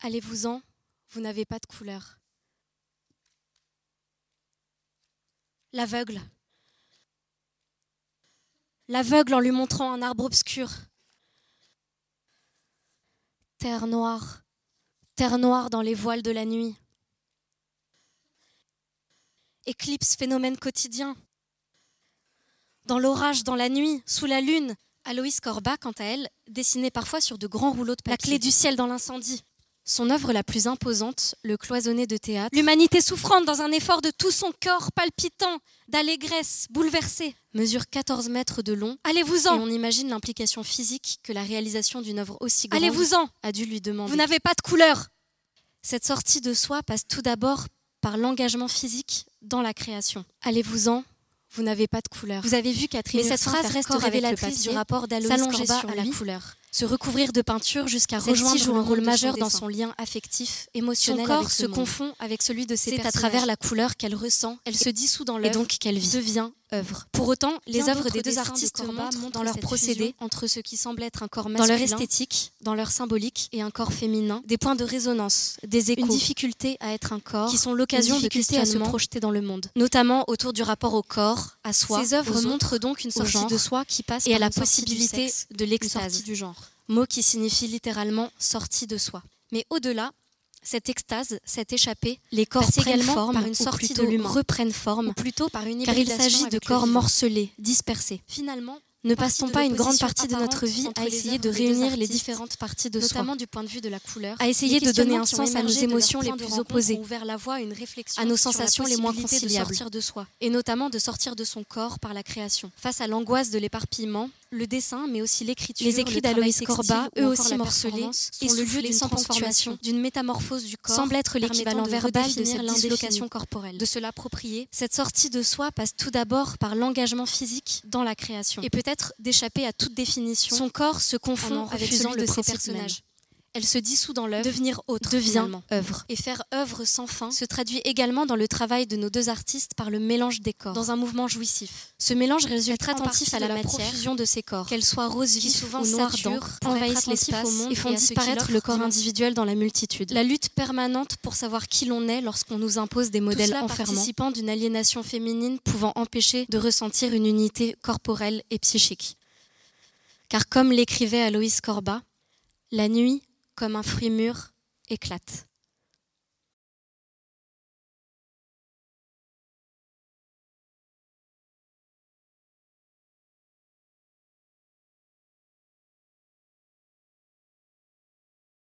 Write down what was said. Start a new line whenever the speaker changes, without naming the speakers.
Allez-vous-en, vous n'avez pas de couleur. L'aveugle. L'aveugle en lui montrant un arbre obscur. Terre noire dans les voiles de la nuit. Éclipse, phénomène quotidien. Dans l'orage, dans la nuit, sous la lune. Aloïse Corbat, quant à elle, dessinait parfois sur de grands rouleaux de papier. La clé du ciel dans l'incendie. Son œuvre la plus imposante, le cloisonné de théâtre. L'humanité souffrante dans un effort de tout son corps palpitant, d'allégresse, bouleversée. Mesure 14 mètres de long. Allez-vous-en! Et on imagine l'implication physique que la réalisation d'une œuvre aussi grande Allez-vous-en! A dû lui demander. Vous n'avez pas de couleur! Cette sortie de soi passe tout d'abord par l'engagement physique dans la création. Allez-vous-en! Vous n'avez pas de couleur. Vous avez vu Catherine Ursin, mais cette phrase reste révélatrice du rapport d'Aloïse Corbat à la couleur. Se recouvrir de peinture jusqu'à rejoindre joue un rôle majeur dans son lien affectif, émotionnel. Son corps se confond avec celui de ses personnages. C'est à travers la couleur qu'elle ressent, elle se dissout dans l'œuvre et donc qu'elle vit. Devient œuvre. Pour autant, les œuvres des deux artistes montrent dans leur procédé entre ce qui semble être un corps masculin, dans leur esthétique, dans leur symbolique et un corps féminin, des points de résonance, des échos, une difficulté à être un corps, qui sont l'occasion de questionner à se projeter dans le monde, notamment autour du rapport au corps, à soi. Ces œuvres montrent donc une sortie de soi qui passe par la possibilité de l'extase du genre. Mot qui signifie littéralement sortie de soi. Mais au-delà, cette extase, cette échappée, les corps prennent forme, par une sortie de l'humain, reprennent forme, ou plutôt par une car il s'agit de corps morcelés, dispersés. Finalement, ne passe-t-on pas une grande partie de notre vie à essayer de réunir les différentes parties de soi, notamment du point de vue de la couleur, à essayer de donner un sens à nos émotions les plus opposées, à nos sensations les moins conciliables, et notamment de sortir de son corps par la création. Face à l'angoisse de l'éparpillement, le dessin, mais aussi l'écriture, les écrits d'Aloïse Corbat, eux aussi morcelés, sont le lieu d'une transformation, d'une métamorphose du corps, semble être l'équivalent verbal de cette dislocation corporelle. De se l'approprier, cette sortie de soi passe tout d'abord par l'engagement physique dans la création, et peut-être d'échapper à toute définition. Son corps se confond avec celui de ses personnages. Elle se dissout dans l'œuvre, devenir autre, devient œuvre. Et faire œuvre sans fin se traduit également dans le travail de nos deux artistes par le mélange des corps, dans un mouvement jouissif. Ce mélange résulte attentif à la matière, profusion de ces corps, qu'elles soient roses vifs ou noirs d'encre, envahissent l'espace et font disparaître le corps individuel dans la multitude. La lutte permanente pour savoir qui l'on est lorsqu'on nous impose des modèles enfermants, participant d'une aliénation féminine pouvant empêcher de ressentir une unité corporelle et psychique. Car comme l'écrivait Aloïse Corbat, la nuit, comme un fruit mûr, éclate.